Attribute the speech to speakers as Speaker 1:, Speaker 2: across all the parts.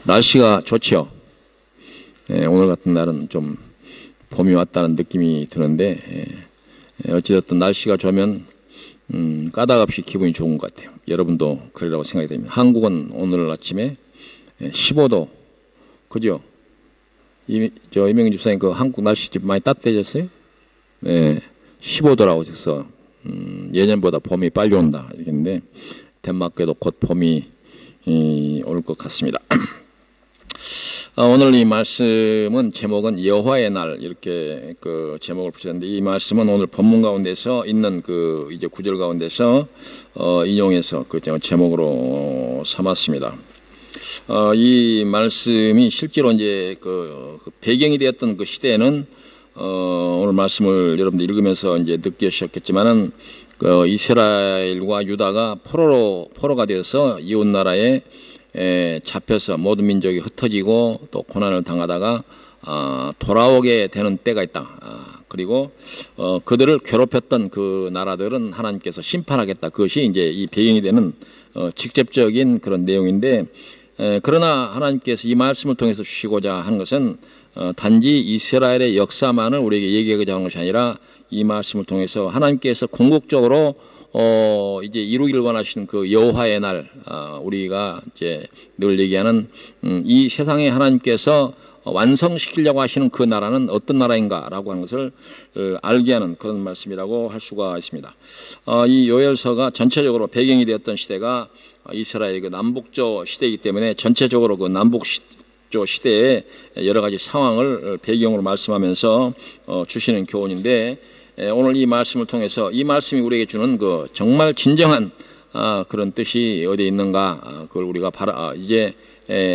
Speaker 1: 날씨가 좋죠. 오늘 같은 날은 좀 봄이 왔다는 느낌이 드는데 어찌됐든 날씨가 좋으면 까닭없이 기분이 좋은 것 같아요. 여러분도 그러라고 생각이 됩니다. 한국은 오늘 아침에 15도, 그죠? 이명희 집사님 그 한국 날씨 좀 많이 따뜻해졌어요? 네, 15도라고 해서 예년보다 봄이 빨리 온다 이랬는데 덴마크에도 곧 봄이 올 것 같습니다. 오늘 이 말씀은 제목은 여호와의 날 이렇게 그 제목을 붙였는데 이 말씀은 오늘 본문 가운데서 있는 그 이제 구절 가운데서 인용해서 그 제목으로 삼았습니다. 이 말씀이 실제로 이제 그 배경이 되었던 그 시대에는 오늘 말씀을 여러분들 읽으면서 이제 느끼셨겠지만은 그 이스라엘과 유다가 포로가 되어서 이웃 나라에 잡혀서 모든 민족이 흩어지고 또 고난을 당하다가 돌아오게 되는 때가 있다. 그리고 그들을 괴롭혔던 그 나라들은 하나님께서 심판하겠다. 그것이 이제 이 배경이 되는 직접적인 그런 내용인데 그러나 하나님께서 이 말씀을 통해서 주시고자 하는 것은 단지 이스라엘의 역사만을 우리에게 얘기하고자 하는 것이 아니라 이 말씀을 통해서 하나님께서 궁극적으로 이제 이루기를 원하시는 그 여호와의 날, 우리가 이제 늘 얘기하는 이 세상에 하나님께서 완성시키려고 하시는 그 나라는 어떤 나라인가라고 하는 것을 알게 하는 그런 말씀이라고 할 수가 있습니다. 이 요엘서가 전체적으로 배경이 되었던 시대가 이스라엘의 그 남북조 시대이기 때문에 전체적으로 그 남북조 시대의 여러 가지 상황을 배경으로 말씀하면서 주시는 교훈인데 오늘 이 말씀을 통해서 이 말씀이 우리에게 주는 그 정말 진정한 그런 뜻이 어디에 있는가 그걸 우리가 이제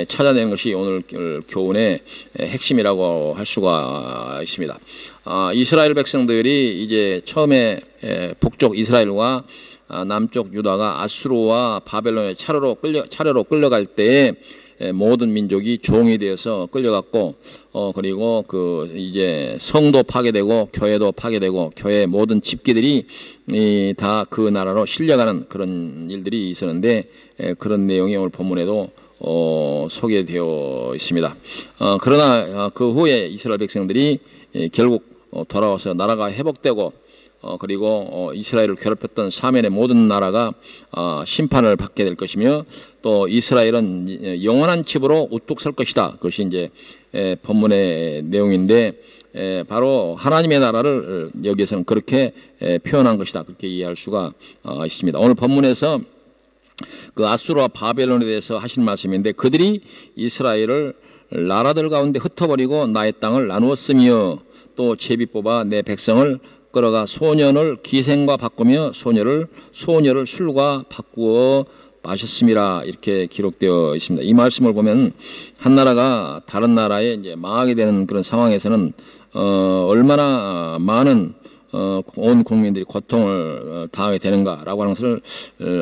Speaker 1: 찾아내는 것이 오늘 교훈의 핵심이라고 할 수가 있습니다. 이스라엘 백성들이 이제 처음에 북쪽 이스라엘과 남쪽 유다가 아수르와 바벨론의 차례로 끌려갈 때에 모든 민족이 종이 되어서 끌려갔고 그리고 그 이제 성도 파괴되고 교회도 파괴되고 교회 모든 집기들이 다 그 나라로 실려가는 그런 일들이 있었는데 그런 내용이 오늘 본문에도 소개되어 있습니다. 그러나 그 후에 이스라엘 백성들이 결국 돌아와서 나라가 회복되고 그리고 이스라엘을 괴롭혔던 사면의 모든 나라가 심판을 받게 될 것이며 또 이스라엘은 영원한 집으로 우뚝 설 것이다. 그것이 이제 본문의 내용인데 바로 하나님의 나라를 여기에서는 그렇게 표현한 것이다. 그렇게 이해할 수가 있습니다. 오늘 본문에서 그 아수르와 바벨론에 대해서 하신 말씀인데 그들이 이스라엘을 나라들 가운데 흩어버리고 나의 땅을 나누었으며 또 제비 뽑아 내 백성을 끌어가 소년을 기생과 바꾸며 소녀를 술과 바꾸어 마셨음이라 이렇게 기록되어 있습니다. 이 말씀을 보면 한 나라가 다른 나라에 이제 망하게 되는 그런 상황에서는 얼마나 많은 온 국민들이 고통을 당하게 되는가라고 하는 것을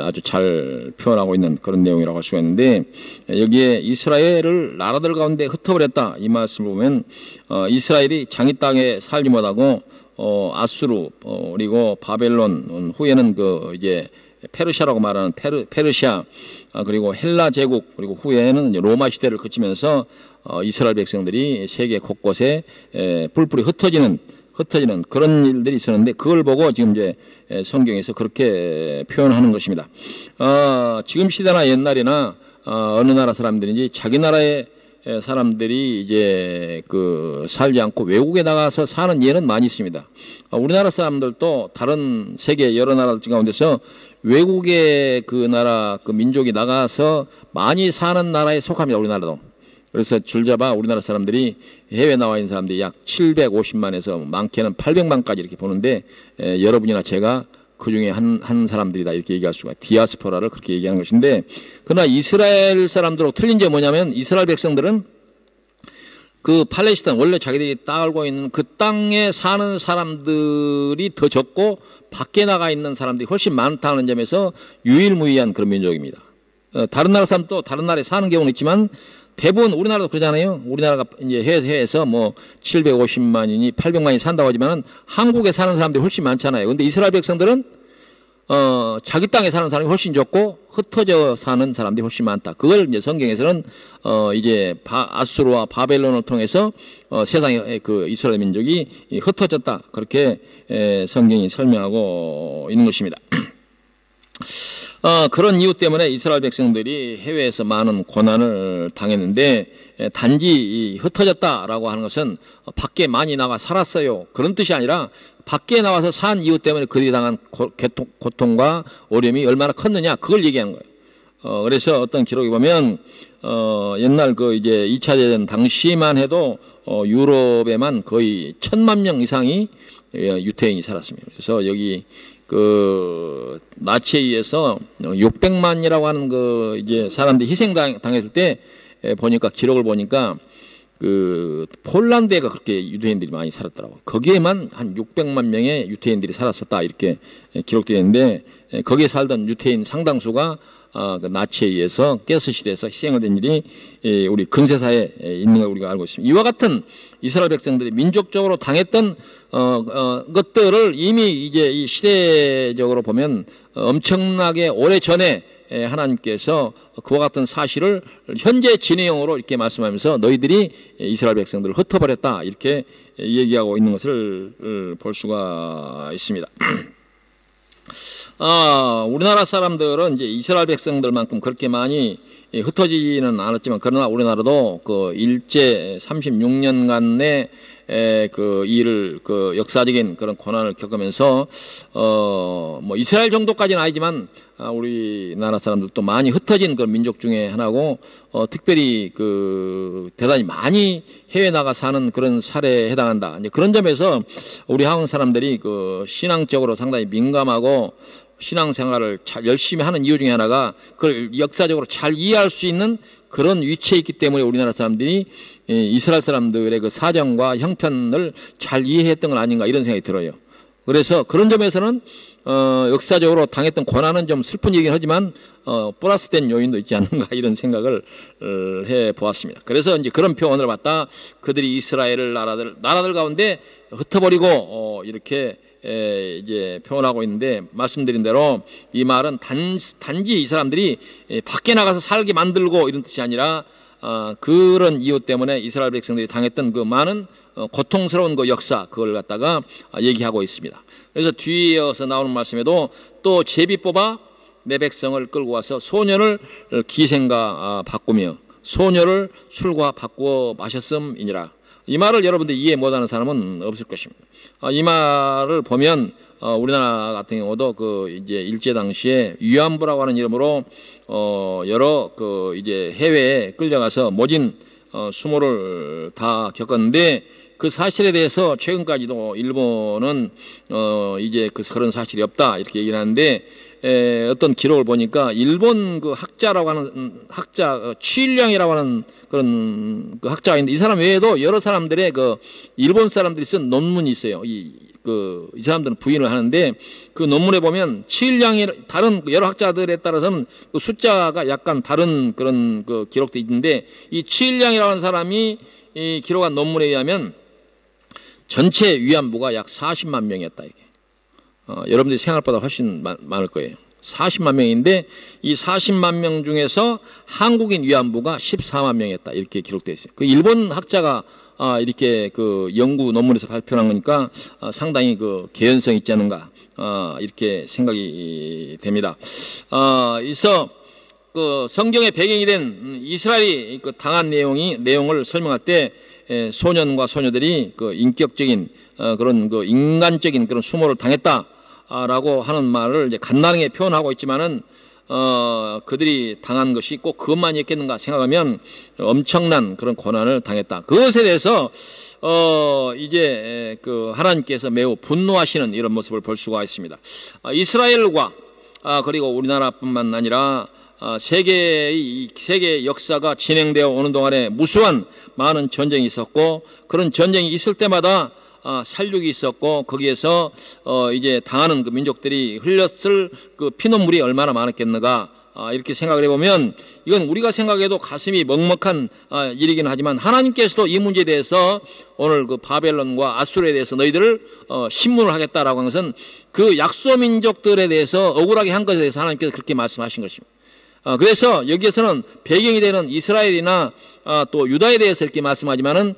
Speaker 1: 아주 잘 표현하고 있는 그런 내용이라고 할 수가 있는데 여기에 이스라엘을 나라들 가운데 흩어버렸다 이 말씀을 보면 이스라엘이 자기 땅에 살지 못하고 아수르 그리고 바벨론 후에는 그 이제 페르시아라고 말하는 페르시아 그리고 헬라 제국 그리고 후에는 로마 시대를 거치면서 이스라엘 백성들이 세계 곳곳에 뿔뿔이 흩어지는 그런 일들이 있었는데 그걸 보고 지금 이제 성경에서 그렇게 표현하는 것입니다. 지금 시대나 옛날이나 어느 나라 사람들인지 자기 나라의 사람들이 이제 그 살지 않고 외국에 나가서 사는 예는 많이 있습니다. 우리나라 사람들도 다른 세계 여러 나라들 가운데서 외국의 그 나라 그 민족이 나가서 많이 사는 나라에 속합니다. 우리나라도. 그래서 줄잡아 우리나라 사람들이 해외 나와 있는 사람들이 약 750만에서 많게는 800만까지 이렇게 보는데 여러분이나 제가 그 중에 한 사람들이다 이렇게 얘기할 수가 디아스포라를 그렇게 얘기하는 것인데 그러나 이스라엘 사람들하고 틀린 점이 뭐냐면 이스라엘 백성들은 그 팔레스타인 원래 자기들이 따르고 있는 그 땅에 사는 사람들이 더 적고 밖에 나가 있는 사람들이 훨씬 많다는 점에서 유일무이한 그런 민족입니다. 다른 나라 사람도 다른 나라에 사는 경우는 있지만 대부분 우리나라도 그러잖아요. 우리나라가 이제 해외에서 뭐 750만이니 800만이 산다고 하지만은 한국에 사는 사람들이 훨씬 많잖아요. 근데 이스라엘 백성들은 자기 땅에 사는 사람이 훨씬 적고 흩어져 사는 사람들이 훨씬 많다. 그걸 이제 성경에서는 이제 아수르와 바벨론을 통해서 세상의 그 이스라엘 민족이 흩어졌다. 그렇게 성경이 설명하고 있는 것입니다. 그런 이유 때문에 이스라엘 백성들이 해외에서 많은 고난을 당했는데, 단지 흩어졌다라고 하는 것은 밖에 많이 나가 살았어요, 그런 뜻이 아니라 밖에 나와서 산 이유 때문에 그들이 당한 고통과 어려움이 얼마나 컸느냐, 그걸 얘기하는 거예요. 그래서 어떤 기록에 보면 옛날 그 이제 2차 대전 당시만 해도 유럽에만 거의 1,000만 명 이상이 유태인이 살았습니다. 그래서 여기 그 나치에 의해서 600만이라고 하는 그 이제 사람들이 희생당했을 때 보니까, 기록을 보니까 그 폴란드가 그렇게 유대인들이 많이 살았더라고요. 거기에만 한 600만 명의 유태인들이 살았었다, 이렇게 기록되어 있는데, 거기에 살던 유태인 상당수가 그 나치에 의해서 가스실에서 희생을 된 일이 우리 근세사에 있는 걸 우리가 알고 있습니다. 이와 같은 이스라엘 백성들이 민족적으로 당했던 것들을 이미 이제 이 시대적으로 보면 엄청나게 오래 전에 하나님께서 그와 같은 사실을 현재 진행형으로 이렇게 말씀하면서 너희들이 이스라엘 백성들을 흩어버렸다, 이렇게 얘기하고 있는 것을 볼 수가 있습니다. 우리나라 사람들은 이제 이스라엘 백성들만큼 그렇게 많이 흩어지지는 않았지만, 그러나 우리나라도 그 일제 36년간의 그 일을, 그 역사적인 그런 고난을 겪으면서 뭐 이스라엘 정도까지는 아니지만 우리나라 사람들도 많이 흩어진 그런 민족 중에 하나고, 특별히 그 대단히 많이 해외 나가 사는 그런 사례에 해당한다. 이제 그런 점에서 우리 한국 사람들이 그 신앙적으로 상당히 민감하고 신앙생활을 잘 열심히 하는 이유 중에 하나가 그걸 역사적으로 잘 이해할 수 있는 그런 위치에 있기 때문에 우리나라 사람들이 이스라엘 사람들의 그 사정과 형편을 잘 이해했던 건 아닌가, 이런 생각이 들어요. 그래서 그런 점에서는 역사적으로 당했던 고난은 좀 슬픈 얘기긴 하지만 플러스된 요인도 있지 않는가, 이런 생각을 해 보았습니다. 그래서 이제 그런 표현을 갖다 그들이 이스라엘을 나라들 가운데 흩어버리고 이렇게 이제 표현하고 있는데, 말씀드린 대로 이 말은 단지 이 사람들이 밖에 나가서 살게 만들고 이런 뜻이 아니라 그런 이유 때문에 이스라엘 백성들이 당했던 그 많은 고통스러운 그 역사, 그걸 갖다가 얘기하고 있습니다. 그래서 뒤에서 나오는 말씀에도 또 제비 뽑아 내 백성을 끌고 와서 소년을 기생과 바꾸며 소녀를 술과 바꾸어 마셨음이니라. 이 말을 여러분들이 이해 못하는 사람은 없을 것입니다. 이 말을 보면 우리나라 같은 경우도 그 이제 일제 당시에 위안부라고 하는 이름으로 여러 그 이제 해외에 끌려가서 모진 수모를 다 겪었는데, 그 사실에 대해서 최근까지도 일본은 이제 그런 사실이 없다, 이렇게 얘기를 하는데, 어떤 기록을 보니까 일본 그 학자라고 하는 학자 취일량이라고 하는 그런 그 학자가 있는데, 이 사람 외에도 여러 사람들의 그 일본 사람들이 쓴 논문이 있어요. 이 사람들은 부인을 하는데, 그 논문에 보면 취일량이 다른 여러 학자들에 따라서는 그 숫자가 약간 다른 그런 그 기록도 있는데, 이 취일량이라는 사람이 이 기록한 논문에 의하면 전체 위안부가 약 40만 명이었다, 이게. 여러분들이 생각보다 훨씬 많을 거예요. 40만 명인데 이 40만 명 중에서 한국인 위안부가 14만 명이었다, 이렇게 기록되어 있어요. 그 일본 학자가 이렇게 그 연구 논문에서 발표한 거니까 상당히 그 개연성 있지 않은가, 이렇게 생각이 됩니다. 그래서 그 성경의 배경이 된 이스라엘이 그 당한 내용을 설명할 때 소년과 소녀들이 그 인격적인 그런 그 인간적인 그런 수모를 당했다라고 하는 말을 이제 간단하게 표현하고 있지만은 그들이 당한 것이 꼭 그것만이었겠는가 생각하면 엄청난 그런 고난을 당했다. 그것에 대해서 이제 그 하나님께서 매우 분노하시는 이런 모습을 볼 수가 있습니다. 이스라엘과 그리고 우리나라뿐만 아니라 세계 역사가 진행되어 오는 동안에 무수한 많은 전쟁이 있었고, 그런 전쟁이 있을 때마다 살육이 있었고, 거기에서 이제 당하는 그 민족들이 흘렸을 그 피눈물이 얼마나 많았겠는가, 이렇게 생각을 해보면 이건 우리가 생각해도 가슴이 먹먹한 일이긴 하지만 하나님께서도 이 문제에 대해서 오늘 그 바벨론과 아수르에 대해서 너희들을 신문을 하겠다라고 하는 것은 그 약소민족들에 대해서 억울하게 한 것에 대해서 하나님께서 그렇게 말씀하신 것입니다. 그래서 여기에서는 배경이 되는 이스라엘이나 또 유다에 대해서 이렇게 말씀하지만은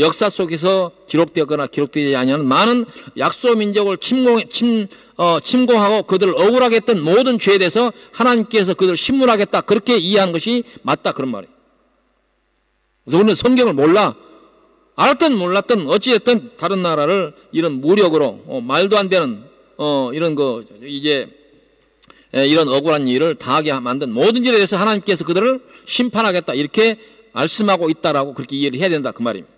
Speaker 1: 역사 속에서 기록되거나 기록되지 아니하는 많은 약소민족을 침공하고 그들을 억울하게 했던 모든 죄에 대해서 하나님께서 그들을 신문하겠다 그렇게 이해한 것이 맞다 그런 말이에요. 그래서 우리는 성경을 몰라 알았든 몰랐든 어찌됐든 다른 나라를 이런 무력으로 말도 안 되는 이런 이런 억울한 일을 당하게 만든 모든 일에 대해서 하나님께서 그들을 심판하겠다 이렇게 말씀하고 있다라고 그렇게 이해를 해야 된다 그 말입니다.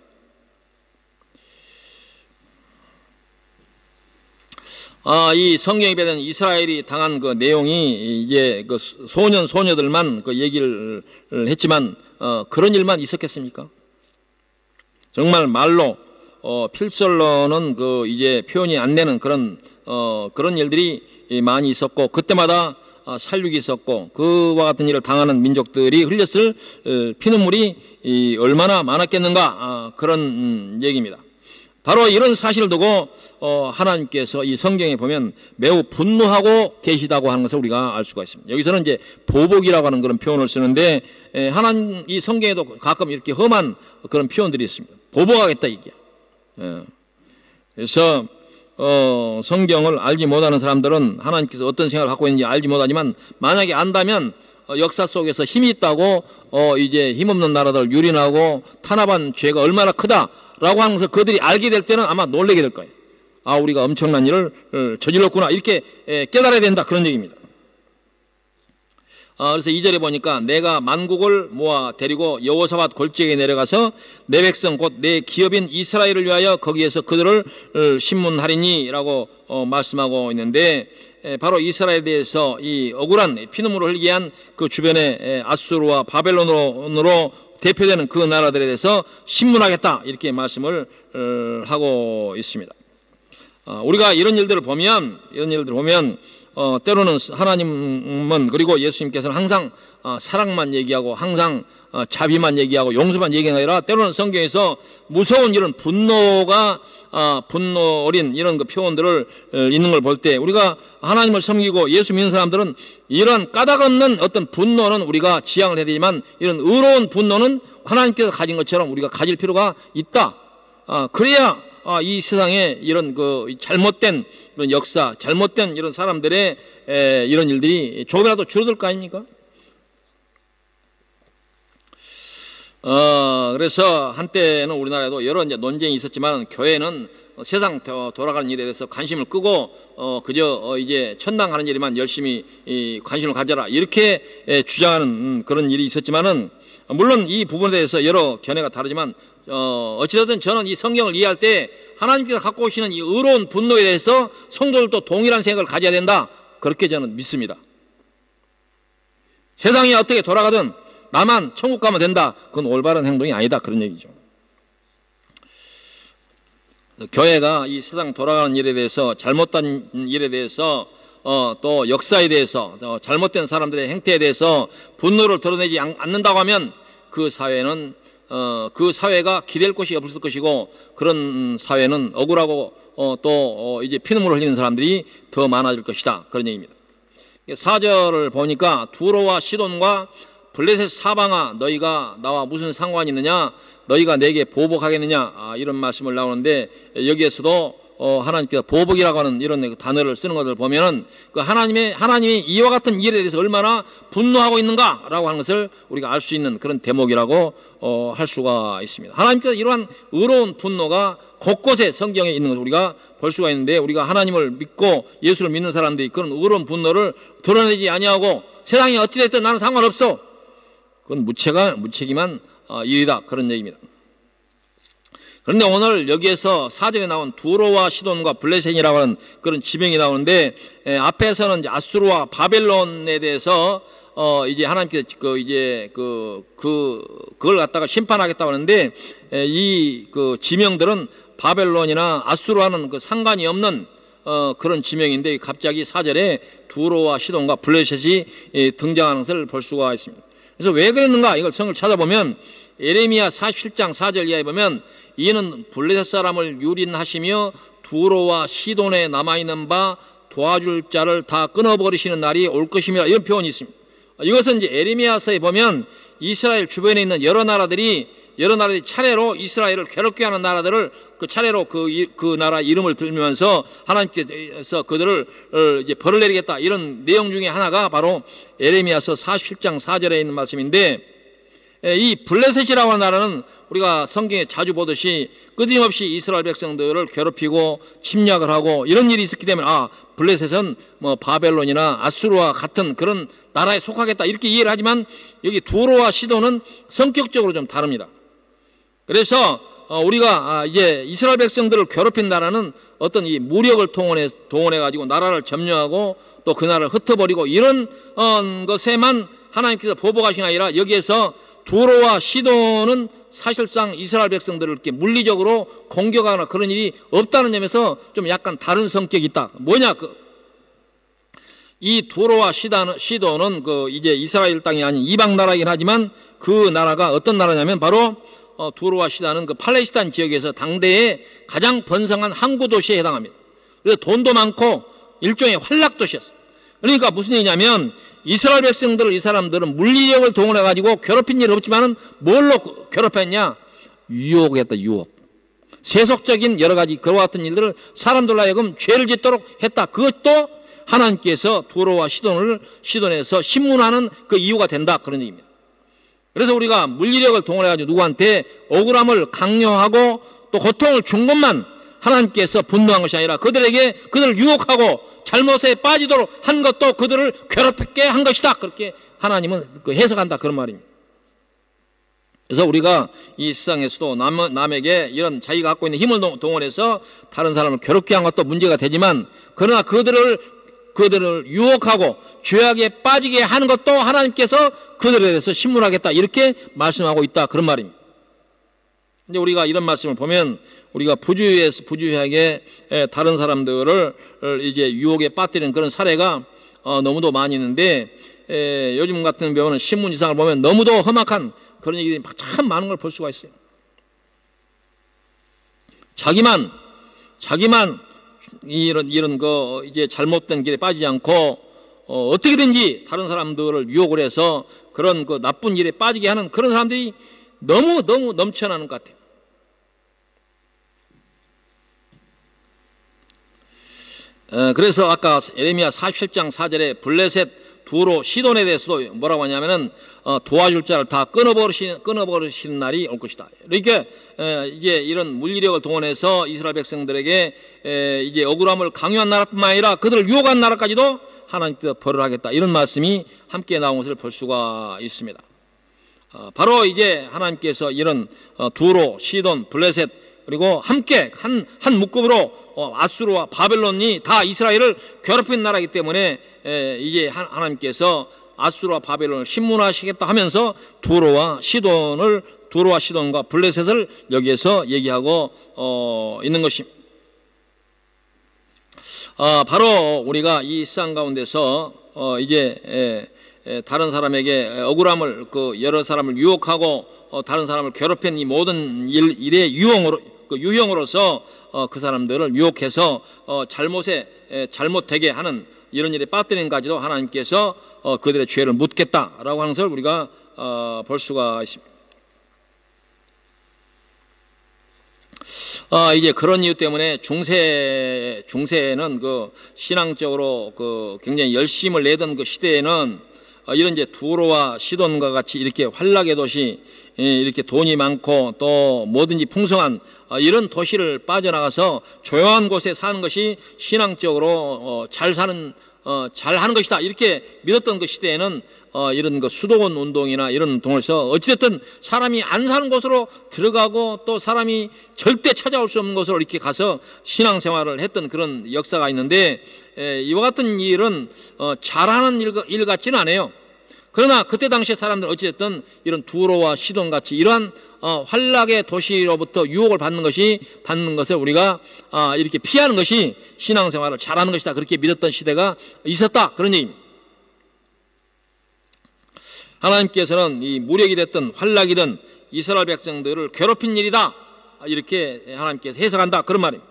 Speaker 1: 이 성경에 보면 이스라엘이 당한 그 내용이 이제 그 소녀들만 그 얘기를 했지만 그런 일만 있었겠습니까? 정말 말로 필설로는 그 이제 표현이 안 되는 그런 일들이 많이 있었고 그때마다 살육이 있었고 그와 같은 일을 당하는 민족들이 흘렸을 피눈물이 얼마나 많았겠는가 그런 얘기입니다. 바로 이런 사실을 두고 하나님께서 이 성경에 보면 매우 분노하고 계시다고 하는 것을 우리가 알 수가 있습니다. 여기서는 이제 보복이라고 하는 그런 표현을 쓰는데 하나님 이 성경에도 가끔 이렇게 험한 그런 표현들이 있습니다. 보복하겠다 이게. 그래서 성경을 알지 못하는 사람들은 하나님께서 어떤 생각을 갖고 있는지 알지 못하지만 만약에 안다면 역사 속에서 힘이 있다고 이제 힘없는 나라들을 유린하고 탄압한 죄가 얼마나 크다라고 하면서 그들이 알게 될 때는 아마 놀라게 될 거예요. 우리가 엄청난 일을 저질렀구나 이렇게 깨달아야 된다 그런 얘기입니다. 그래서 2절에 보니까 내가 만국을 모아 데리고 여호사밧 골짜기에 내려가서 내 백성 곧 내 기업인 이스라엘을 위하여 거기에서 그들을 신문하리니 라고 말씀하고 있는데 바로 이스라엘에 대해서 이 억울한 피눈물을 흘리게 한 그 주변의 아수르와 바벨론으로 대표되는 그 나라들에 대해서 신문하겠다 이렇게 말씀을 하고 있습니다. 우리가 이런 일들을 보면 때로는 하나님은 그리고 예수님께서는 항상 사랑만 얘기하고 항상 자비만 얘기하고 용서만 얘기하는 게 아니라 때로는 성경에서 무서운 이런 분노 어린 이런 그 표현들을 있는 걸 볼 때 우리가 하나님을 섬기고 예수 믿는 사람들은 이런 까닭 없는 어떤 분노는 우리가 지향을 해야 되지만 이런 의로운 분노는 하나님께서 가진 것처럼 우리가 가질 필요가 있다. 그래야 이 세상에 이런 그 잘못된 이런 역사, 잘못된 이런 사람들의 이런 일들이 조금이라도 줄어들 거 아닙니까? 그래서 한때는 우리나라에도 여러 이제 논쟁이 있었지만 교회는 세상 돌아가는 일에 대해서 관심을 끄고 그저 이제 천당하는 일에만 열심히 관심을 가져라 이렇게 주장하는 그런 일이 있었지만은 물론 이 부분에 대해서 여러 견해가 다르지만 어찌됐든 저는 이 성경을 이해할 때 하나님께서 갖고 오시는 이 의로운 분노에 대해서 성도들도 동일한 생각을 가져야 된다 그렇게 저는 믿습니다. 세상이 어떻게 돌아가든 나만 천국 가면 된다 그건 올바른 행동이 아니다 그런 얘기죠. 교회가 이 세상 돌아가는 일에 대해서 잘못된 일에 대해서 또 역사에 대해서 잘못된 사람들의 행태에 대해서 분노를 드러내지 않는다고 하면 그 사회는 그 사회가 기댈 곳이 없을 것이고 그런 사회는 억울하고 또 이제 피눈물을 흘리는 사람들이 더 많아질 것이다 그런 얘기입니다. 4절을 보니까 두로와 시돈과 블레셋 사방아 너희가 나와 무슨 상관이 있느냐 너희가 내게 보복하겠느냐 이런 말씀을 나오는데 여기에서도 하나님께서 보복이라고 하는 이런 단어를 쓰는 것을 보면은 그 하나님이 이와 같은 일에 대해서 얼마나 분노하고 있는가라고 하는 것을 우리가 알 수 있는 그런 대목이라고 할 수가 있습니다. 하나님께서 이러한 의로운 분노가 곳곳에 성경에 있는 것을 우리가 볼 수가 있는데 우리가 하나님을 믿고 예수를 믿는 사람들이 그런 의로운 분노를 드러내지 아니하고 세상이 어찌됐든 나는 상관없어 그건 무책임한 일이다 그런 얘기입니다. 그런데 오늘 여기에서 4절에 나온 두로와 시돈과 블레셋이라고 하는 그런 지명이 나오는데 앞에서는 이제 아수르와 바벨론에 대해서 이제 하나님께서 그걸 갖다가 심판하겠다고 하는데 이 그 지명들은 바벨론이나 아수르와는 그 상관이 없는 그런 지명인데 갑자기 4절에 두로와 시돈과 블레셋이 등장하는 것을 볼 수가 있습니다. 그래서 왜 그랬는가 이걸 성을 찾아보면 예레미야 47장 4절 이하에 보면 이는 블레셋 사람을 유린하시며 두로와 시돈에 남아있는 바 도와줄 자를 다 끊어버리시는 날이 올 것임이라 이런 표현이 있습니다. 이것은 이제 예레미야서에 보면 이스라엘 주변에 있는 여러 나라들이 차례로 이스라엘을 괴롭게 하는 나라들을 그 차례로 그 나라 이름을 들면서 하나님께서 그들을 이제 벌을 내리겠다 이런 내용 중에 하나가 바로 예레미야서 47장 4절에 있는 말씀인데, 이 블레셋이라고 하는 나라는 우리가 성경에 자주 보듯이 끊임없이 이스라엘 백성들을 괴롭히고 침략을 하고 이런 일이 있었기 때문에 블레셋은 뭐 바벨론이나 아수르와 같은 그런 나라에 속하겠다 이렇게 이해를 하지만 여기 두로와 시돈은 성격적으로 좀 다릅니다. 그래서 우리가 이제 이스라엘 백성들을 괴롭힌 나라는 어떤 이 무력을 동원해 가지고 나라를 점령하고 또 그 나라를 흩어버리고 이런 것에만 하나님께서 보복하신 게 아니라 여기에서 두로와 시돈은 사실상 이스라엘 백성들을 이렇게 물리적으로 공격하거나 그런 일이 없다는 점에서 좀 약간 다른 성격이 있다. 뭐냐? 이 두로와 시돈은 이제 이스라엘 땅이 아닌 이방 나라이긴 하지만 그 나라가 어떤 나라냐면 바로 두로와 시돈은 그 팔레스타인 지역에서 당대의 가장 번성한 항구 도시에 해당합니다. 그래서 돈도 많고 일종의 활락 도시였어요. 그러니까 무슨 얘기냐면 이스라엘 백성들을 이 사람들은 물리력을 동원해 가지고 괴롭힌 일 없지만은 뭘로 괴롭혔냐? 유혹했다. 유혹. 세속적인 여러 가지 그와 같은 일들을 사람들로 하여금 죄를 짓도록 했다. 그것도 하나님께서 두로와 시돈에서 신문하는 그 이유가 된다. 그런 얘기입니다. 그래서 우리가 물리력을 동원해 가지고 누구한테 억울함을 강요하고 또 고통을 준 것만 하나님께서 분노한 것이 아니라 그들을 유혹하고 잘못에 빠지도록 한 것도 그들을 괴롭게 한 것이다. 그렇게 하나님은 해석한다. 그런 말입니다. 그래서 우리가 이 세상에서도 남에게 이런 자기가 갖고 있는 힘을 동원해서 다른 사람을 괴롭게 한 것도 문제가 되지만 그러나 그들을 유혹하고 죄악에 빠지게 하는 것도 하나님께서 그들에 대해서 신문하겠다. 이렇게 말씀하고 있다. 그런 말입니다. 근데 우리가 이런 말씀을 보면 우리가 부주의하게 다른 사람들을 이제 유혹에 빠뜨리는 그런 사례가 너무도 많이 있는데, 요즘 같은 경우는 신문 기사를 보면 너무도 험악한 그런 얘기들이 참 많은 걸 볼 수가 있어요. 자기만 이런 거 이제 잘못된 길에 빠지지 않고 어떻게든지 다른 사람들을 유혹을 해서 그런 그 나쁜 일에 빠지게 하는 그런 사람들이 너무 넘쳐나는 것 같아요. 그래서 아까 예레미야 47장 4절에 블레셋, 두로, 시돈에 대해서도 뭐라고 하냐면은 도와줄 자를 다 끊어버리시는 날이 올 것이다. 그러니까 이제 이런 물리력을 동원해서 이스라엘 백성들에게 이제 억울함을 강요한 나라뿐만 아니라 그들을 유혹한 나라까지도 하나님께서 벌을 하겠다. 이런 말씀이 함께 나온 것을 볼 수가 있습니다. 바로 이제 하나님께서 이런 두로, 시돈, 블레셋 그리고 함께 한 묶음으로 아수르와 바벨론이 다 이스라엘을 괴롭힌 나라이기 때문에 이제 하나님께서 아수르와 바벨론을 신문하시겠다 하면서 두로와 시돈과 블레셋을 여기에서 얘기하고 있는 것입니다. 바로 우리가 이 세상 가운데서 이제 다른 사람에게 억울함을 여러 사람을 유혹하고 다른 사람을 괴롭힌 이 모든 일의 유형으로서 그 사람들을 유혹해서 잘못되게 하는 이런 일에 빠뜨리는 까지도 하나님께서 그들의 죄를 묻겠다라고 하는 것을 우리가 볼 수가 있습니다. 이제 그런 이유 때문에 중세에는 신앙적으로 굉장히 열심을 내던 그 시대에는 이런 이제 두로와 시돈과 같이 이렇게 활락의 도시, 이렇게 돈이 많고 또 뭐든지 풍성한 이런 도시를 빠져나가서 조용한 곳에 사는 것이 신앙적으로 잘하는 것이다. 이렇게 믿었던 그 시대에는 이런 수도원 운동이나 이런 운동에서 어찌됐든 사람이 안 사는 곳으로 들어가고 또 사람이 절대 찾아올 수 없는 곳으로 이렇게 가서 신앙생활을 했던 그런 역사가 있는데, 이와 같은 일은 잘하는 일 같지는 않아요. 그러나 그때 당시에 사람들은 어찌됐든 이런 두로와 시돈 같이 이러한 환락의 도시로부터 유혹을 받는 것을 우리가 이렇게 피하는 것이 신앙생활을 잘하는 것이다, 그렇게 믿었던 시대가 있었다, 그런 얘기입니다. 하나님께서는 이 무력이 됐든 환락이든 이스라엘 백성들을 괴롭힌 일이다, 이렇게 하나님께서 해석한다, 그런 말입니다.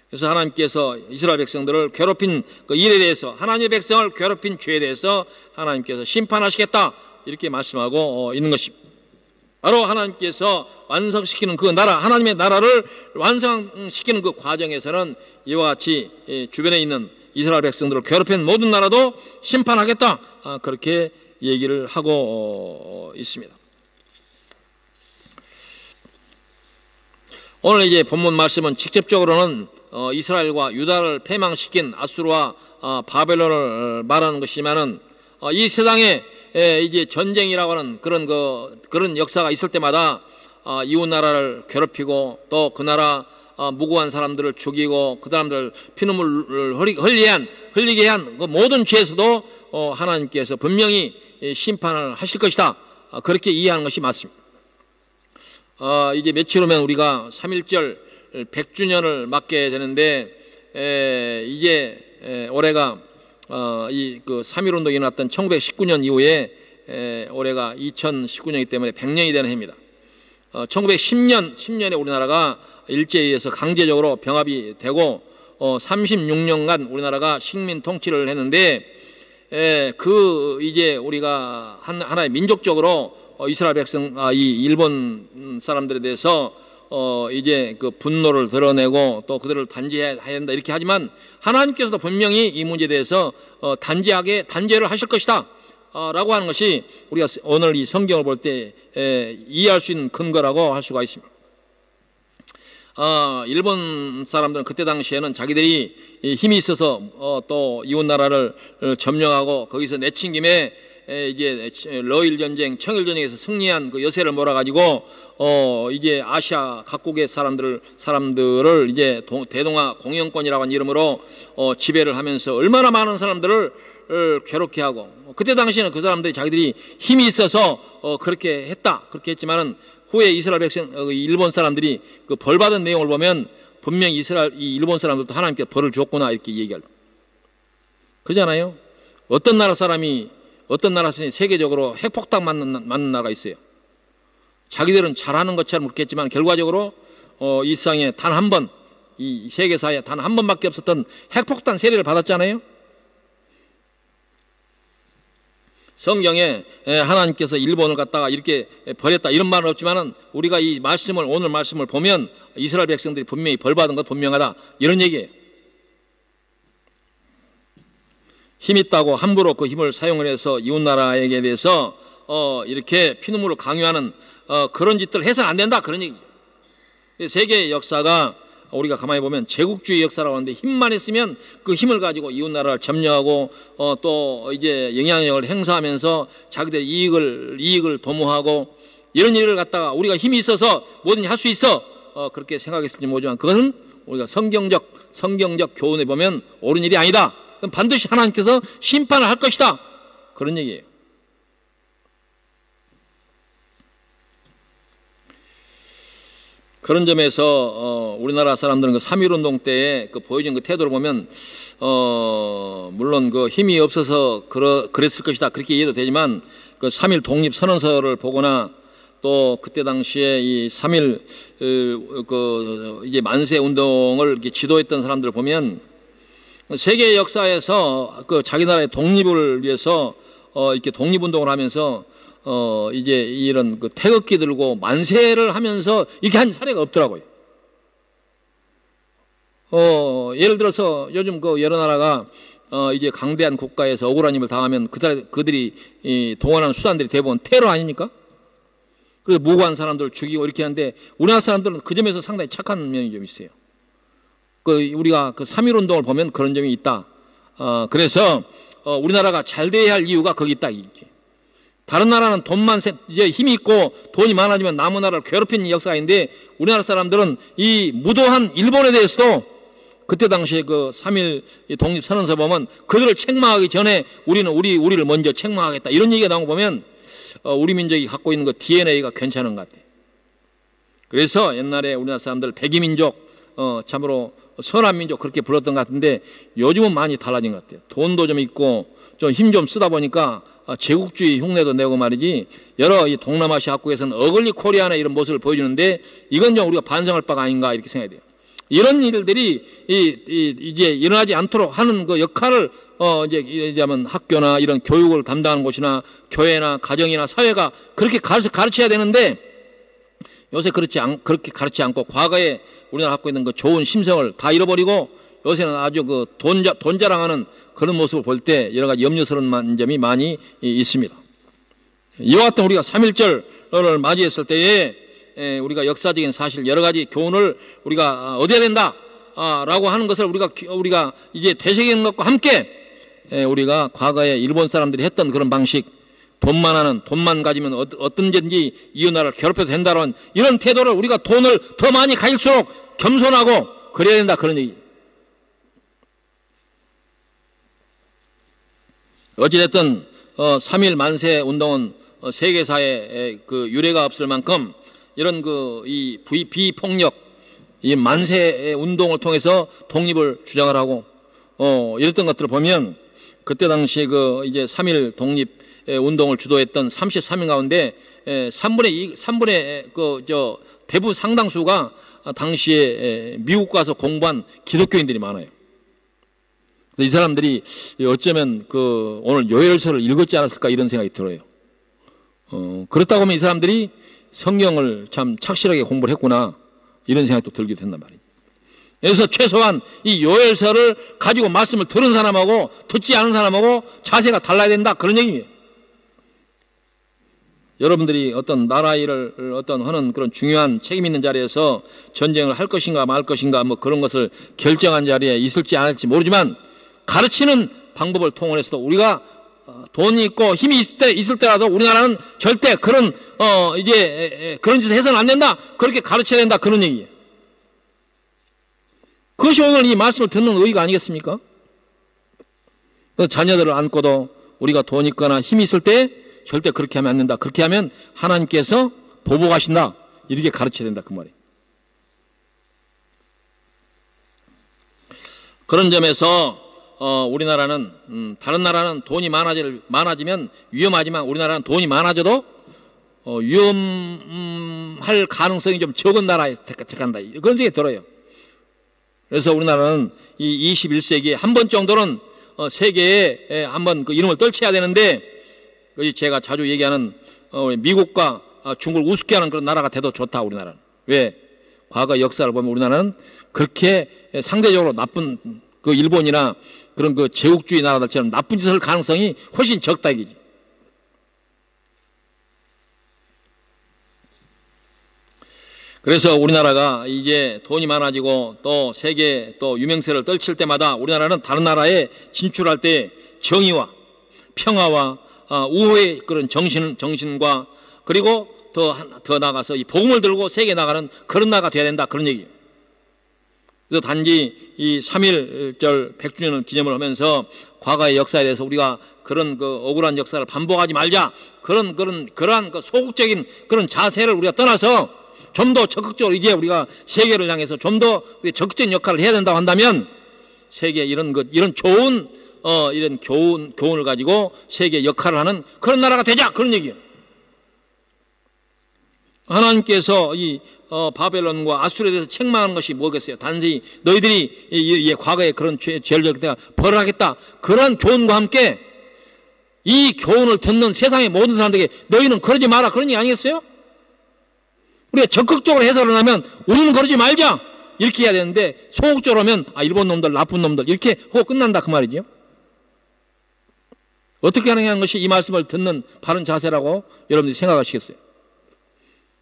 Speaker 1: 그래서 하나님께서 이스라엘 백성들을 괴롭힌 그 일에 대해서, 하나님의 백성을 괴롭힌 죄에 대해서 하나님께서 심판하시겠다, 이렇게 말씀하고 있는 것입니다. 바로 하나님께서 완성시키는 그 나라, 하나님의 나라를 완성시키는 그 과정에서는 이와 같이 주변에 있는 이스라엘 백성들을 괴롭힌 모든 나라도 심판하겠다, 그렇게 얘기를 하고 있습니다. 오늘 이제 본문 말씀은 직접적으로는 이스라엘과 유다를 패망시킨 아수르와 바벨론을 말하는 것이지만은 이 세상에 이제 전쟁이라고 하는 그런 역사가 있을 때마다 이웃 나라를 괴롭히고 또 그 나라 무고한 사람들을 죽이고 그 사람들 피눈물을 흘리게 한 그 모든 죄에서도 하나님께서 분명히 심판을 하실 것이다, 그렇게 이해하는 것이 맞습니다. 이제 며칠 후면 우리가 3.1절 100주년을 맞게 되는데, 이제 올해가 이 그 3.1운동이 일어났던 1919년 이후에 올해가 2019년이기 때문에 100년이 되는 해입니다. 1910년에 우리나라가 일제에 의해서 강제적으로 병합이 되고 36년간 우리나라가 식민 통치를 했는데, 이제 우리가 하나의 민족적으로 이스라엘 백성, 이 일본 사람들에 대해서 이제 그 분노를 드러내고 또 그들을 단죄해야 된다, 이렇게 하지만 하나님께서도 분명히 이 문제에 대해서 단죄를 하실 것이다, 라고 하는 것이 우리가 오늘 이 성경을 볼 때 이해할 수 있는 근거라고 할 수가 있습니다. 일본 사람들은 그때 당시에는 자기들이 힘이 있어서 또 이웃 나라를 점령하고 거기서 내친 김에 이제 러일 전쟁, 청일 전쟁에서 승리한 그 여세를 몰아가지고 이제 아시아 각국의 사람들을 이제 대동아 공영권이라고 하는 이름으로 지배를 하면서 얼마나 많은 사람들을 괴롭게 하고, 그때 당시에는 그 사람들이 자기들이 힘이 있어서 그렇게 했지만은 후에 이스라엘 백성, 일본 사람들이 그 벌 받은 내용을 보면 분명히 이 일본 사람들도 하나님께 벌을 줬구나, 이렇게 얘기할. 그러잖아요. 어떤 나라 사람이 세계적으로 핵폭탄 맞는 나라가 있어요. 자기들은 잘하는 것처럼 그렇겠지만 결과적으로 이 세상에 단 한 번, 이 세계사에 단 한 번밖에 없었던 핵폭탄 세례를 받았잖아요. 성경에 하나님께서 일본을 갖다가 이렇게 버렸다, 이런 말은 없지만은 우리가 오늘 말씀을 보면 이스라엘 백성들이 분명히 벌받은 것 분명하다, 이런 얘기예요. 힘 있다고 함부로 그 힘을 사용을 해서 이웃나라에게 대해서 이렇게 피눈물을 강요하는 그런 짓들을 해서는 안 된다, 그런 얘기죠. 세계의 역사가 우리가 가만히 보면 제국주의 역사라고 하는데, 힘만 있으면 그 힘을 가지고 이웃나라를 점령하고 또 이제 영향력을 행사하면서 자기들의 이익을 도모하고, 이런 일을 갖다가 우리가 힘이 있어서 뭐든지 할 수 있어, 그렇게 생각했을지 모르지만 그것은 우리가 성경적 교훈에 보면 옳은 일이 아니다. 그럼 반드시 하나님께서 심판을 할 것이다, 그런 얘기예요. 그런 점에서 우리나라 사람들은 그 3.1운동 때에 그 보여준 그 태도를 보면 물론 그 힘이 없어서 그랬을 것이다, 그렇게 이해도 되지만 그 3.1 독립선언서를 보거나 또 그때 당시에 이 3.1 이제 만세 운동을 이렇게 지도했던 사람들을 보면 세계 역사에서 그 자기 나라의 독립을 위해서 이렇게 독립운동을 하면서 이제 이런 그 태극기 들고 만세를 하면서 이렇게 한 사례가 없더라고요. 예를 들어서 요즘 그 여러 나라가 이제 강대한 국가에서 억울한 일을 당하면 그들이 동원하는 수단들이 대부분 테러 아닙니까? 그래서 무고한 사람들을 죽이고 이렇게 하는데, 우리나라 사람들은 그 점에서 상당히 착한 면이 좀 있어요. 우리가 그 3.1운동을 보면 그런 점이 있다. 그래서 우리나라가 잘 돼야 할 이유가 거기 있다, 이게. 다른 나라는 이제 힘이 있고 돈이 많아지면 남의 나라를 괴롭히는 역사가 있는데, 우리나라 사람들은 이 무도한 일본에 대해서도 그때 당시에 그 3.1 독립선언서 보면 그들을 책망하기 전에 우리를 먼저 책망하겠다 이런 얘기가 나온 거 보면 우리 민족이 갖고 있는 그 DNA가 괜찮은 것 같아요. 그래서 옛날에 우리나라 사람들 백이민족 참으로 선한 민족 그렇게 불렀던 것 같은데 요즘은 많이 달라진 것 같아요. 돈도 좀 있고 좀 힘 좀 쓰다 보니까 제국주의 흉내도 내고 말이지 여러 이 동남아시아 각국에서는 어글리 코리아나 이런 모습을 보여주는데 이건 좀 우리가 반성할 바가 아닌가 이렇게 생각이 돼요. 이런 일들이 이제 일어나지 않도록 하는 그 역할을 이제 이제면 학교나 이런 교육을 담당하는 곳이나 교회나 가정이나 사회가 그렇게 가르쳐야 되는데 요새 그렇게 가르치지 않고 과거에 우리나라 갖고 있는 그 좋은 심성을 다 잃어버리고 요새는 아주 그 돈 자랑하는 그런 모습을 볼 때 여러 가지 염려스러운 점이 많이 있습니다. 이와 같은 우리가 3.1절을 맞이했을 때에 우리가 역사적인 사실 여러 가지 교훈을 우리가 얻어야 된다 라고 하는 것을 우리가 이제 되새기는 것과 함께 우리가 과거에 일본 사람들이 했던 그런 방식 돈만 가지면 어떤지 이웃나라를 괴롭혀도 된다는 이런 태도를 우리가 돈을 더 많이 가질수록 겸손하고 그래야 된다 그런 얘기. 어찌됐든 3.1 만세 운동은 세계사에 그 유례가 없을 만큼 이런 이 비폭력 이 만세 운동을 통해서 독립을 주장을 하고 이랬던 것들을 보면 그때 당시에 그 이제 3.1 독립 운동을 주도했던 33명 가운데 3분의 대부분 상당수가 당시에 미국 가서 공부한 기독교인들이 많아요. 이 사람들이 어쩌면 오늘 요엘서를 읽었지 않았을까 이런 생각이 들어요. 그렇다고 하면 이 사람들이 성경을 참 착실하게 공부를 했구나 이런 생각도 들기도 된단 말이에요. 그래서 최소한 이 요엘서를 가지고 말씀을 들은 사람하고 듣지 않은 사람하고 자세가 달라야 된다 그런 얘기예요. 여러분들이 어떤 나라 일을 하는 그런 중요한 책임 있는 자리에서 전쟁을 할 것인가 말 것인가 뭐 그런 것을 결정한 자리에 있을지 안 할지 모르지만 가르치는 방법을 통해서도 우리가 돈이 있고 힘이 있을 때라도 우리나라는 절대 그런 그런 짓을 해서는 안 된다 그렇게 가르쳐야 된다 그런 얘기예요. 그것이 오늘 이 말씀을 듣는 의의가 아니겠습니까? 자녀들을 안고도 우리가 돈 있거나 힘이 있을 때 절대 그렇게 하면 안 된다. 그렇게 하면 하나님께서 보복하신다. 이렇게 가르쳐야 된다. 그 말이에요. 그런 점에서 우리나라는 다른 나라는 돈이 많아지면 위험하지만 우리나라는 돈이 많아져도 위험할 가능성이 좀 적은 나라에 택한다. 그런 생각이 들어요. 그래서 우리나라는 이 21세기에 한 번 정도는 세계에 한번 그 이름을 떨쳐야 되는데 제가 자주 얘기하는 미국과 중국을 우습게 하는 그런 나라가 돼도 좋다 우리나라는. 왜? 과거 역사를 보면 우리나라는 그렇게 상대적으로 나쁜 그 일본이나 그런 그 제국주의 나라들처럼 나쁜 짓을 할 가능성이 훨씬 적다 이거지. 그래서 우리나라가 이제 돈이 많아지고 또 세계 또 유명세를 떨칠 때마다 우리나라는 다른 나라에 진출할 때 정의와 평화와 우호의 그런 정신과 그리고 더 나가서 이 복음을 들고 세계에 나가는 그런 나라가 돼야 된다 그런 얘기예요. 그래서 단지 이 3.1절 100주년을 기념을 하면서 과거의 역사에 대해서 우리가 그런 그 억울한 역사를 반복하지 말자 그러한 그 소극적인 그런 자세를 우리가 떠나서 좀 더 적극적으로 이제 우리가 세계를 향해서 좀 더 적극적인 역할을 해야 된다고 한다면 세계 이런 좋은 이런 교훈을 가지고 세계 역할을 하는 그런 나라가 되자 그런 얘기예요. 하나님께서 이 바벨론과 아수르에 대해서 책망하는 것이 뭐겠어요? 단지 너희들이 과거에 그런 죄를 졌을 때 벌하겠다 그런 교훈과 함께 이 교훈을 듣는 세상의 모든 사람들에게 너희는 그러지 마라 그런 얘기 아니겠어요? 우리가 적극적으로 해석을 하면 우리는 그러지 말자 이렇게 해야 되는데 소극적으로 하면 일본 놈들 나쁜 놈들 이렇게 하고 끝난다 그 말이죠. 어떻게 하느냐는 것이 이 말씀을 듣는 바른 자세라고 여러분들이 생각하시겠어요?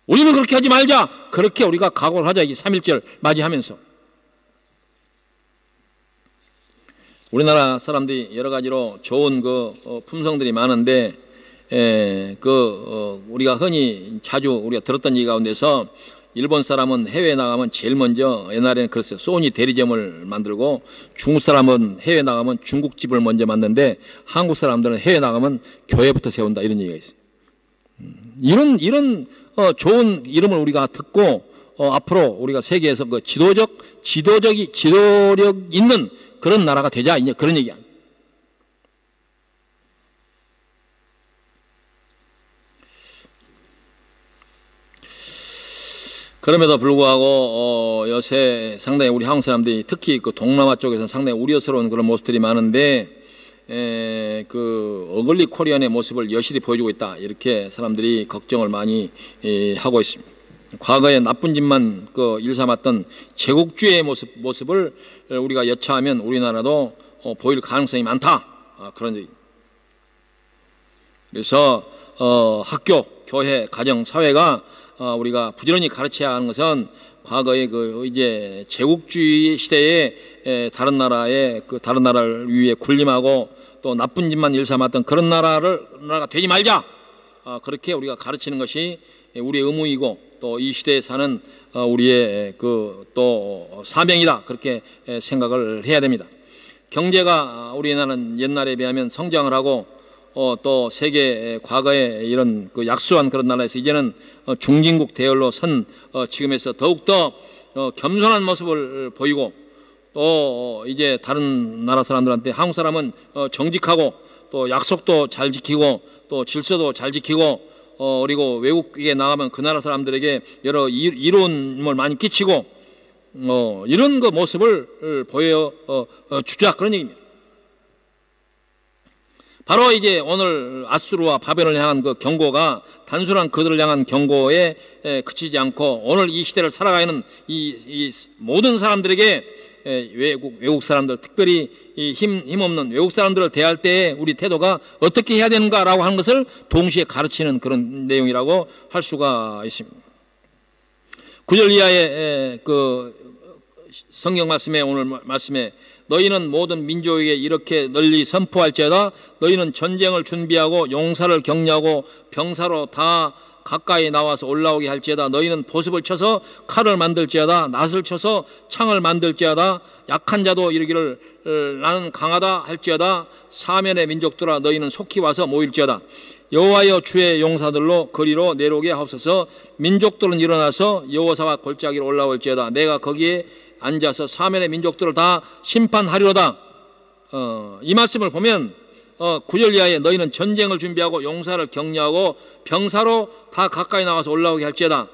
Speaker 1: 우리는 그렇게 하지 말자 그렇게 우리가 각오를 하자. 이 3.1절 맞이하면서 우리나라 사람들이 여러 가지로 좋은 그 품성들이 많은데 우리가 흔히 자주 우리가 들었던 얘기 가운데서 일본 사람은 해외에 나가면 제일 먼저, 옛날에는 그랬어요. 소니 대리점을 만들고, 중국 사람은 해외에 나가면 중국집을 먼저 만드는데, 한국 사람들은 해외에 나가면 교회부터 세운다, 이런 얘기가 있어요. 이런 좋은 이름을 우리가 듣고 앞으로 우리가 세계에서 그 지도력 있는 그런 나라가 되자, 이제 그런 얘기야. 그럼에도 불구하고 요새 상당히 우리 한국 사람들이 특히 그 동남아 쪽에서는 상당히 우려스러운 그런 모습들이 많은데, 그 어글리 코리안의 모습을 여실히 보여주고 있다, 이렇게 사람들이 걱정을 많이 하고 있습니다. 과거에 나쁜 짓만 그 일삼았던 제국주의의 모습을 우리가 여차하면 우리나라도 보일 가능성이 많다, 그런 얘기. 그래서 학교, 교회, 가정, 사회가 우리가 부지런히 가르쳐야 하는 것은 과거의 그 이제 제국주의 시대에 다른 나라를 위해 군림하고 또 나쁜 짓만 일삼았던 그런 나라가 되지 말자, 그렇게 우리가 가르치는 것이 우리의 의무이고 또 이 시대에 사는 우리의 그 또 사명이다, 그렇게 생각을 해야 됩니다. 경제가 우리나라는 옛날에 비하면 성장을 하고 또 세계 과거에 이런 그 약소한 그런 나라에서 이제는 중진국 대열로 선 지금에서 더욱더 겸손한 모습을 보이고, 또 이제 다른 나라 사람들한테 한국 사람은 정직하고 또 약속도 잘 지키고 또 질서도 잘 지키고, 그리고 외국에 나가면 그 나라 사람들에게 여러 이로움을 많이 끼치고, 이런 그 모습을 보여 주자, 그런 얘기입니다. 바로 이제 오늘 아수르와 바벨론을 향한 그 경고가 단순한 그들을 향한 경고에 그치지 않고, 오늘 이 시대를 살아가는 이 모든 사람들에게, 외국 사람들, 특별히 이 힘없는 외국 사람들을 대할 때 우리 태도가 어떻게 해야 되는가라고 하는 것을 동시에 가르치는 그런 내용이라고 할 수가 있습니다. 9절 이하의 그 성경 말씀에, 오늘 말씀에, 너희는 모든 민족에게 이렇게 널리 선포할지어다. 너희는 전쟁을 준비하고 용사를 격려하고 병사로 다 가까이 나와서 올라오게 할지어다. 너희는 보습을 쳐서 칼을 만들지어다. 낫을 쳐서 창을 만들지어다. 약한 자도 이르기를 나는 강하다 할지어다. 사면의 민족들아, 너희는 속히 와서 모일지어다. 여호와여, 주의 용사들로 거리로 내려오게 하옵소서. 민족들은 일어나서 여호사와 골짜기로 올라올지어다. 내가 거기에 앉아서 사면의 민족들을 다 심판하리로다. 이 말씀을 보면 9절 이하에 너희는 전쟁을 준비하고 용사를 격려하고 병사로 다 가까이 나와서 올라오게 할지어다.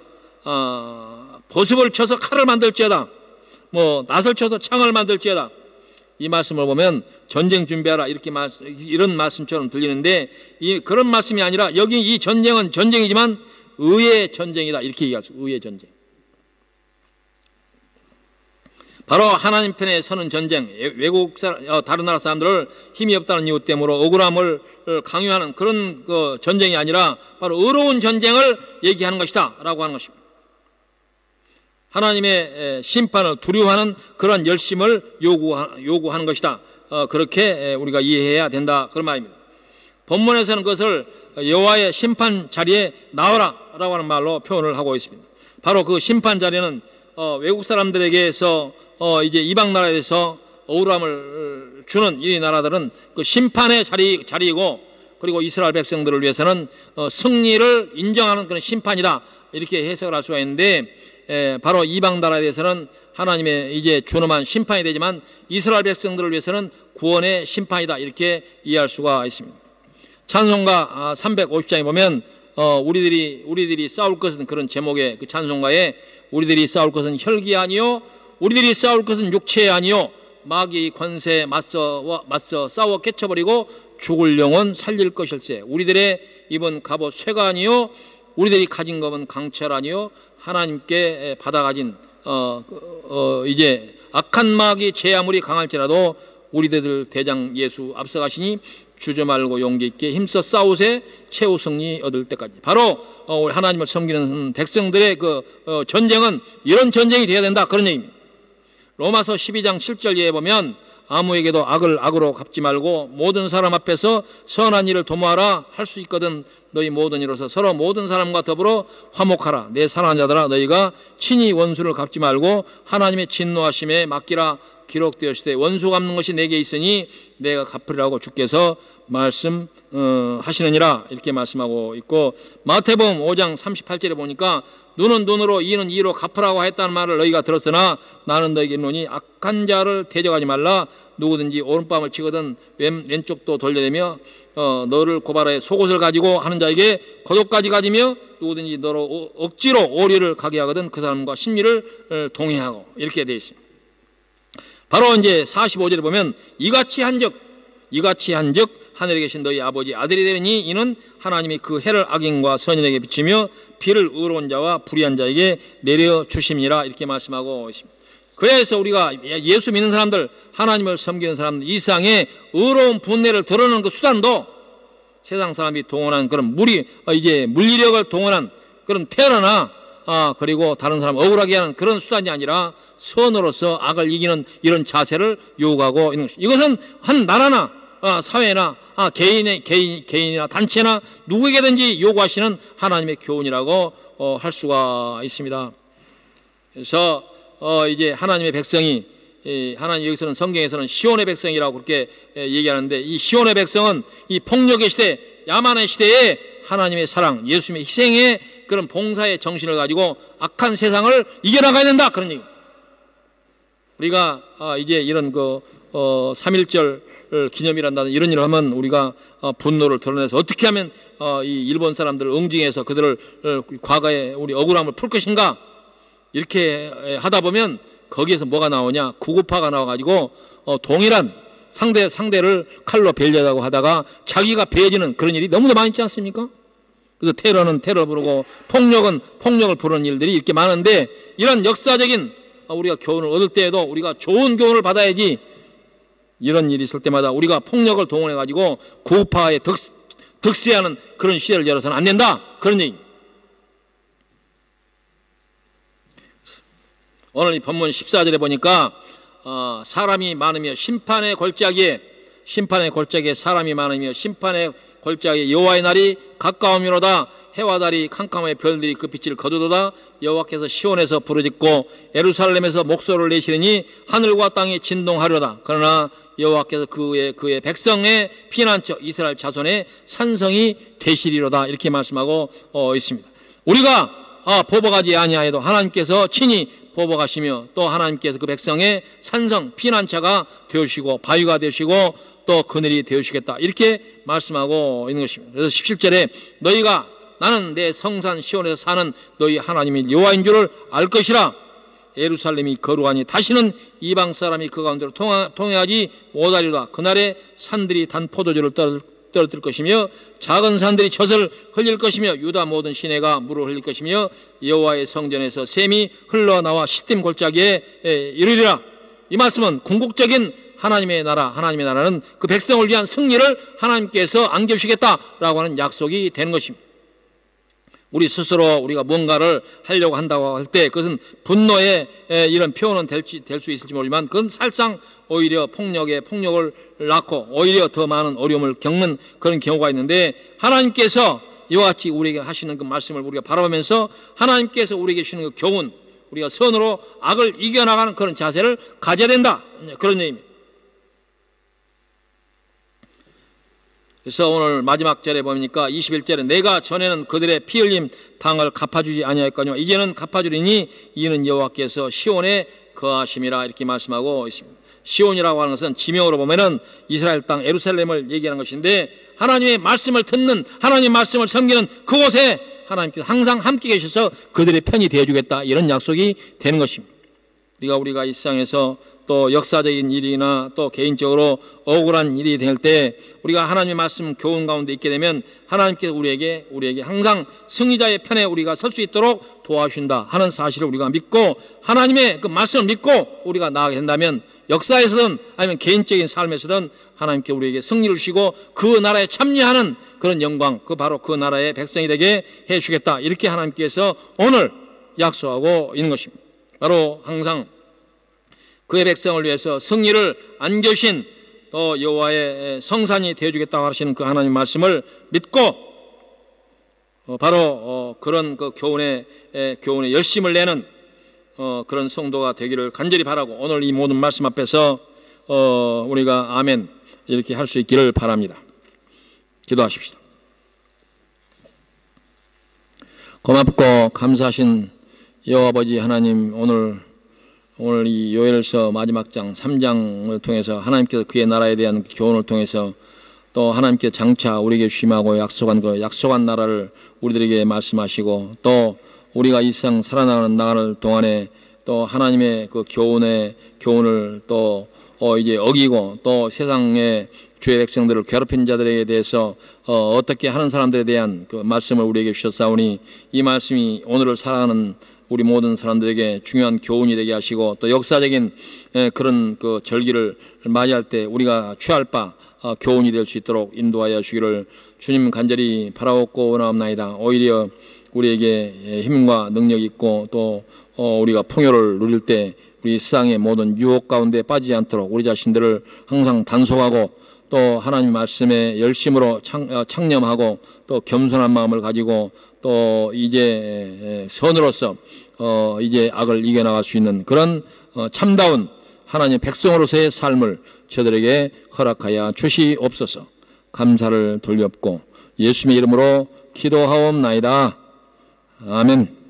Speaker 1: 보습을 쳐서 칼을 만들지어다. 낫을 쳐서 창을 만들지어다. 이 말씀을 보면 전쟁 준비하라, 이런 말씀처럼 들리는데, 그런 말씀이 아니라 여기 이 전쟁은 전쟁이지만 의의 전쟁이다, 이렇게 얘기하죠. 의의 전쟁. 바로 하나님 편에 서는 전쟁, 다른 나라 사람들을 힘이 없다는 이유 때문에 억울함을 강요하는 그런 그 전쟁이 아니라 바로 의로운 전쟁을 얘기하는 것이다 라고 하는 것입니다. 하나님의 심판을 두려워하는 그런 열심을 요구하는 것이다, 그렇게 우리가 이해해야 된다, 그런 말입니다. 본문에서는 그것을 여호와의 심판 자리에 나와라 라고 하는 말로 표현을 하고 있습니다. 바로 그 심판 자리는 외국 사람들에게서 이제 이방 나라에서 억울함을 주는 이 나라들은 그 심판의 자리이고, 그리고 이스라엘 백성들을 위해서는 승리를 인정하는 그런 심판이다, 이렇게 해석을 할 수가 있는데, 바로 이방 나라에 대해서는 하나님의 이제 준엄한 심판이 되지만 이스라엘 백성들을 위해서는 구원의 심판이다, 이렇게 이해할 수가 있습니다. 찬송가 350장에 보면 우리들이 싸울 것은, 그런 제목의 그 찬송가에, 우리들이 싸울 것은 혈기 아니요 우리들이 싸울 것은 육체 아니요 마귀 권세에 맞서 싸워 깨쳐버리고 죽을 영혼 살릴 것일세. 우리들의 입은 갑옷 쇠가 아니요 우리들이 가진 것은 강철 아니요 하나님께 받아가진 이제 악한 마귀 제 아무리 강할지라도 우리들 대장 예수 앞서가시니 주저 말고 용기 있게 힘써 싸우세 최후 승리 얻을 때까지. 바로 우리 하나님을 섬기는 백성들의 그 전쟁은 이런 전쟁이 되어야 된다, 그런 얘기입니다. 로마서 12장 7절에 보면 아무에게도 악을 악으로 갚지 말고 모든 사람 앞에서 선한 일을 도모하라 할 수 있거든. 너희 모든 이로서 서로 모든 사람과 더불어 화목하라. 내 사랑하는 자들아, 너희가 친히 원수를 갚지 말고 하나님의 진노하심에 맡기라. 기록되었으되 원수 갚는 것이 내게 있으니 내가 갚으리라고 주께서 말씀하시느니라. 이렇게 말씀하고 있고, 마태복음 5장 38절에 보니까 눈은 눈으로 이는 이로 갚으라고 했다는 말을 너희가 들었으나 나는 너희에게 이르노니 악한 자를 대적하지 말라. 누구든지 오른뺨을 치거든 왼쪽도 돌려대며 너를 고발하여 속옷을 가지고 하는 자에게 겉옷까지 가지며 누구든지 너로 억지로 오리를 가게 하거든 그 사람과 심리를 동의하고, 이렇게 되어 있습니다. 바로 이제 45절에 보면 이같이 한즉 하늘에 계신 너희 아버지 아들이 되리니 이는 하나님이 그 해를 악인과 선인에게 비치며 비를 의로운 자와 불의한 자에게 내려주심이라. 이렇게 말씀하고 있습니다. 그래서 우리가 예수 믿는 사람들, 하나님을 섬기는 사람들, 이 세상에 의로운 분내를 드러내는 그 수단도 세상 사람이 동원한 그런 물리력을 동원한 그런 테러나 그리고 다른 사람 억울하게 하는 그런 수단이 아니라 선으로서 악을 이기는 이런 자세를 요구하고 있는 것입니다. 이것은 한 나라나 사회나 개인이나 단체나 누구에게든지 요구하시는 하나님의 교훈이라고 할 수가 있습니다. 그래서 이제 하나님의 백성이, 하나님 여기서는 성경에서는 시온의 백성이라고 그렇게 얘기하는데, 이 시온의 백성은 이 폭력의 시대, 야만의 시대에 하나님의 사랑, 예수님의 희생의 그런 봉사의 정신을 가지고 악한 세상을 이겨나가야 된다, 그런 얘기입니다. 우리가 이제 이런 3.1절 기념이란다는 이런 일을 하면 우리가 분노를 드러내서 어떻게 하면 이 일본 사람들을 응징해서 그들을 과거에 우리 억울함을 풀 것인가, 이렇게 하다 보면 거기에서 뭐가 나오냐, 구구파가 나와가지고 동일한 상대를 칼로 베려고 하다가 자기가 베어지는 그런 일이 너무도 많이 있지 않습니까? 그래서 테러는 테러를 부르고 폭력은 폭력을 부르는 일들이 이렇게 많은데, 이런 역사적인 우리가 교훈을 얻을 때에도 우리가 좋은 교훈을 받아야지, 이런 일이 있을 때마다 우리가 폭력을 동원해가지고 구파에 득세하는 그런 시대를 열어서는 안 된다, 그런 얘기입니다. 오늘 이 본문 14절에 보니까 사람이 많으며 심판의 골짜기에 사람이 많으며 심판의 골짜기에 여호와의 날이 가까우미로다. 해와 달이 캄캄하여 별들이 그 빛을 거두도다. 여호와께서 시온에서 부르짖고 예루살렘에서 목소리를 내시리니 하늘과 땅이 진동하려다. 그러나 여호와께서 그의 백성의 피난처 이스라엘 자손의 산성이 되시리로다. 이렇게 말씀하고 있습니다. 우리가 보복하지 아니하여도 하나님께서 친히 보복하시며 또 하나님께서 그 백성의 산성 피난처가 되시고 바위가 되시고 또 그늘이 되시겠다, 이렇게 말씀하고 있는 것입니다. 그래서 17절에 너희가 나는 내 성산 시온에서 사는 너희 하나님이 여호와인 줄을 알 것이라. 예루살렘이 거룩하니 다시는 이방 사람이 그 가운데로 통행하지 못하리라. 그날에 산들이 단 포도주를 떨어뜨릴 것이며 작은 산들이 젖을 흘릴 것이며 유다 모든 시내가 물을 흘릴 것이며 여호와의 성전에서 샘이 흘러나와 시딤 골짜기에 이르리라. 이 말씀은 궁극적인 하나님의 나라는 그 백성을 위한 승리를 하나님께서 안겨주시겠다라고 하는 약속이 되는 것입니다. 우리 스스로 우리가 뭔가를 하려고 한다고 할 때 그것은 분노의 이런 표현은 될 수 있을지 모르지만 그건 살상 오히려 폭력을 낳고 오히려 더 많은 어려움을 겪는 그런 경우가 있는데, 하나님께서 이와 같이 우리에게 하시는 그 말씀을 우리가 바라보면서 하나님께서 우리에게 주시는 그 교훈, 우리가 선으로 악을 이겨나가는 그런 자세를 가져야 된다, 그런 얘기입니다. 그래서 오늘 마지막 절에 보니까 21절에 내가 전에는 그들의 피 흘림 당을 갚아주지 아니하였거니와 이제는 갚아주리니 이는 여호와께서 시온에 거하심이라. 이렇게 말씀하고 있습니다. 시온이라고 하는 것은 지명으로 보면은 이스라엘 땅 예루살렘을 얘기하는 것인데, 하나님의 말씀을 듣는, 하나님의 말씀을 섬기는 그곳에 하나님께서 항상 함께 계셔서 그들의 편이 되어주겠다, 이런 약속이 되는 것입니다. 우리가 이 세상에서 또 역사적인 일이나 또 개인적으로 억울한 일이 될 때 우리가 하나님의 말씀 교훈 가운데 있게 되면 하나님께서 우리에게 항상 승리자의 편에 우리가 설 수 있도록 도와주신다 하는 사실을 우리가 믿고, 하나님의 그 말씀을 믿고 우리가 나아가게 된다면 역사에서든 아니면 개인적인 삶에서든 하나님께 우리에게 승리를 주시고 그 나라에 참여하는 그런 영광, 바로 그 나라의 백성이 되게 해주겠다, 이렇게 하나님께서 오늘 약속하고 있는 것입니다. 바로 항상 그의 백성을 위해서 승리를 안겨신 또 여호와의 성산이 되어주겠다고 하시는 그 하나님 말씀을 믿고 바로 그런 그 교훈에 열심을 내는 그런 성도가 되기를 간절히 바라고, 오늘 이 모든 말씀 앞에서 우리가 아멘 이렇게 할 수 있기를 바랍니다. 기도하십시다. 고맙고 감사하신 여호와 아버지 하나님, 오늘 이 요엘서 마지막 장 3장을 통해서 하나님께서 그의 나라에 대한 교훈을 통해서 또 하나님께 장차 우리에게 주심하고 약속한 그 약속한 나라를 우리들에게 말씀하시고, 또 우리가 이 세상 살아나가는 동안에 또 하나님의 그 교훈을 또 이제 어기고 또 세상의 주의 백성들을 괴롭힌 자들에 대해서 어떻게 하는 사람들에 대한 그 말씀을 우리에게 주셨사오니, 이 말씀이 오늘을 살아가는 우리 모든 사람들에게 중요한 교훈이 되게 하시고, 또 역사적인 그런 그 절기를 맞이할 때 우리가 취할 바 교훈이 될 수 있도록 인도하여 주기를 주님 간절히 바라옵고 원하옵나이다. 오히려 우리에게 힘과 능력이 있고 또 우리가 풍요를 누릴 때 우리 세상의 모든 유혹 가운데 빠지지 않도록 우리 자신들을 항상 단속하고 또 하나님 말씀에 열심으로 창념하고 또 겸손한 마음을 가지고 또 이제 선으로서 이제 악을 이겨나갈 수 있는 그런 참다운 하나님 백성으로서의 삶을 저들에게 허락하여 주시옵소서. 감사를 돌렸고 예수님의 이름으로 기도하옵나이다. 아멘.